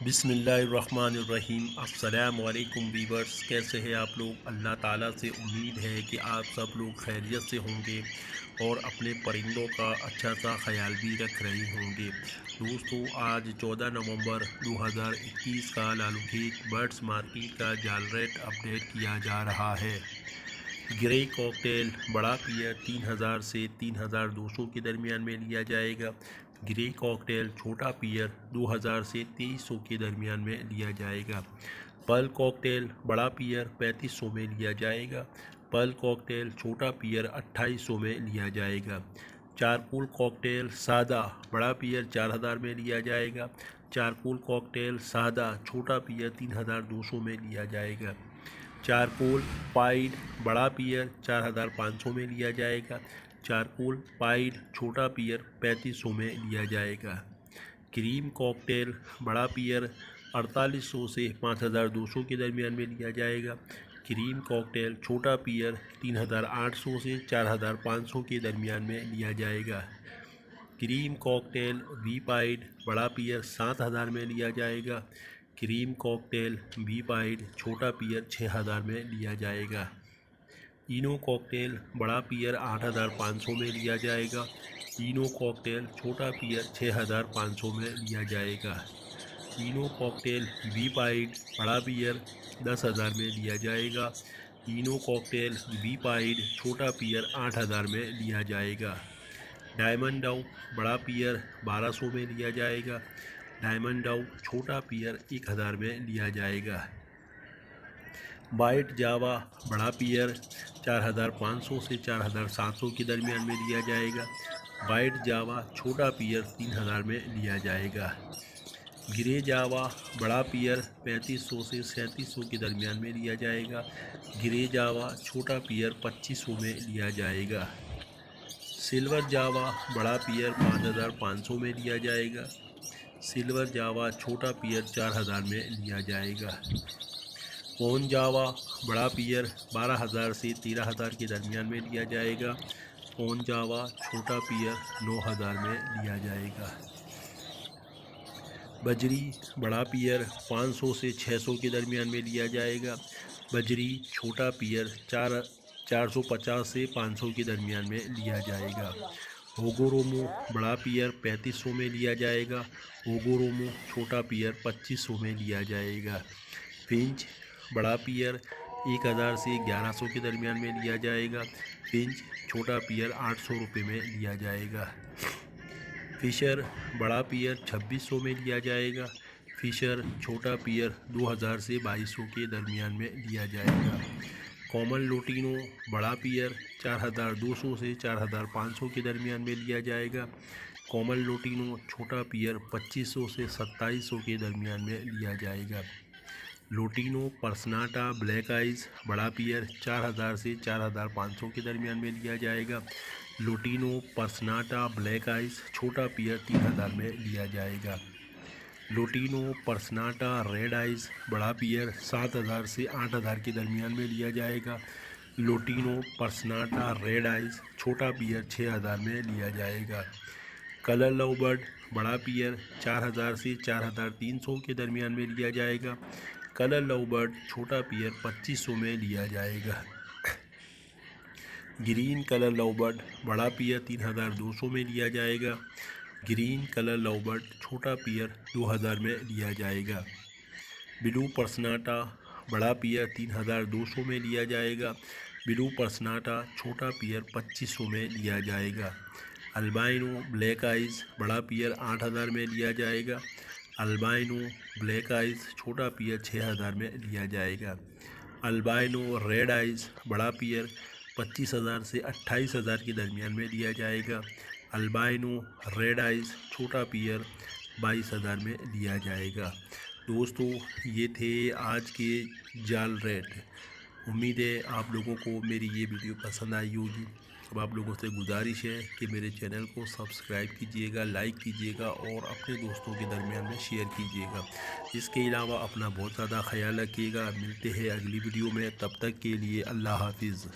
बिस्मिल्लाहिर्रहमानिर्रहीम। अस्सलाम वालेकुम वीवर्स, कैसे हैं आप लोग। अल्लाह ताला से उम्मीद है कि आप सब लोग खैरियत से होंगे और अपने परिंदों का अच्छा सा ख्याल भी रख रहे होंगे। दोस्तों, आज 14 नवंबर 2021 का लालूखेत बर्ड्स मार्केट का जाल रेट अपडेट किया जा रहा है। ग्रे कॉकटेल बड़ा पियर 3000 से 3200 के दरमियान में लिया जाएगा। ग्रे कॉकटेल छोटा पियर 2000 से 2300 के दरमियान में लिया जाएगा। पर्ल कॉकटेल बड़ा पियर 3500 में लिया जाएगा। पर्ल कॉकटेल छोटा पियर 2800 में लिया जाएगा। चारकोल कॉकटेल सादा बड़ा पियर 4000 में लिया जाएगा। चारकोल कॉकटेल सादा छोटा पियर 3200 में लिया जाएगा। चारकोल पाइड बड़ा पियर 4500 में लिया जाएगा। चारकोल पाइड छोटा पियर 3500 में लिया जाएगा। क्रीम कॉकटेल बड़ा पियर 4800 से 5200 के दरमियान में लिया जाएगा। क्रीम कॉकटेल छोटा पियर 3800 से 4500 के दरमियान में लिया जाएगा। क्रीम कॉकटेल वी पाइड बड़ा पियर 7000 में लिया जाएगा। क्रीम कॉकटेल वी पाइड छोटा पियर 6000 में लिया जाएगा। इनो कॉकटेल बड़ा पियर 8500 में लिया जाएगा। इनो कॉकटेल छोटा पियर 6500 में लिया जाएगा। इनो कॉकटेल वी पाइड बड़ा पियर 10000 में लिया जाएगा। इनो कॉकटेल वी पाइड छोटा पियर 8000 में लिया जाएगा। डायमंड डाउ बड़ा पियर 1200 में लिया जाएगा। डायमंड डाउ छोटा पियर 1000 में लिया जाएगा। वाइट जावा बड़ा पियर 4500 से 4700 के दरमियान में लिया जाएगा। वाइट जावा छोटा पियर 3000 में लिया जाएगा। ग्रे जावा बड़ा पियर 3500 से 3700 के दरमियान में लिया जाएगा। ग्रे जावा छोटा पियर 2500 में लिया जाएगा। सिल्वर जावा बड़ा पियर 5500 में लिया जाएगा। सिल्वर जावा छोटा पियर 4000 में लिया जाएगा। पोन जावा बड़ा पियर 12000 से 13000 के दरमियान में लिया जाएगा। पोन जावा छोटा पियर 9000 में लिया जाएगा। बजरी बड़ा पियर 500 से 600 के दरमियान में लिया जाएगा। बजरी छोटा पियर 450 से 500 के दरमियान में लिया जाएगा। ओगोरोमो बड़ा पियर 3500 में लिया जाएगा। ओगोरोमो छोटा पियर 2500 में लिया जाएगा। फिंच बड़ा पियर 1000 से 1100 के दरमियान में लिया जाएगा। फिंच छोटा पियर 800 रुपये में लिया जाएगा। फिशर बड़ा पियर 2600 में लिया जाएगा। फिशर छोटा पियर 2000 से 2200 के दरमियान में लिया जाएगा। कॉमन लोटिनो बड़ा पियर 4200 से 4500 के दरमियान में लिया जाएगा। कॉमन लोटिनो छोटा पियर 2500 से 2700 के दरमियान में लिया जाएगा। लोटिनो पर्सनाटा ब्लैक आइज़ बड़ा पियर 4000 से 4500 के दरमियान में लिया जाएगा। लोटिनो पर्सनाटा ब्लैक आइज़ छोटा पियर 3000 में लिया जाएगा। लोटिनो पर्सनाटा रेड आइज़ बड़ा पियर 7000 से 8000 के दरमियान में लिया जाएगा। लोटिनो पर्सनाटा रेड आइज़ छोटा पियर 6000 में लिया जाएगा। कलर लव बर्ड बड़ा पियर 4000 से 4300 के दरमियान में लिया जाएगा। कलर लव बर्ड छोटा पियर 2500 में लिया जाएगा। ग्रीन कलर लव बर्ड बड़ा पियर 3200 में लिया जाएगा। ग्रीन कलर लव बर्ड छोटा पियर 2000 में लिया जाएगा। ब्लू पर्सनाटा बड़ा पियर 3200 में लिया जाएगा। ब्लू पर्सनाटा छोटा पियर 2500 में लिया जाएगा। अल्बाइनो ब्लैक आइज़ बड़ा पियर 8000 में लिया जाएगा। अल्बाइनो ब्लैक आइज़ छोटा पियर 6000 में लिया जाएगा। अल्बाइनो रेड आइज़ बड़ा पियर 25000 से 28000 के दरमियान में लिया जाएगा। अल्बाइनो रेड आइज़ छोटा पियर 22000 में लिया जाएगा। दोस्तों, ये थे आज के जाल रेट। उम्मीद है आप लोगों को मेरी ये वीडियो पसंद आई होगी। अब आप लोगों से गुजारिश है कि मेरे चैनल को सब्सक्राइब कीजिएगा, लाइक कीजिएगा और अपने दोस्तों के दरमियान में शेयर कीजिएगा। इसके अलावा अपना बहुत ज़्यादा ख्याल रखिएगा। मिलते हैं अगली वीडियो में, तब तक के लिए अल्लाह हाफिज़।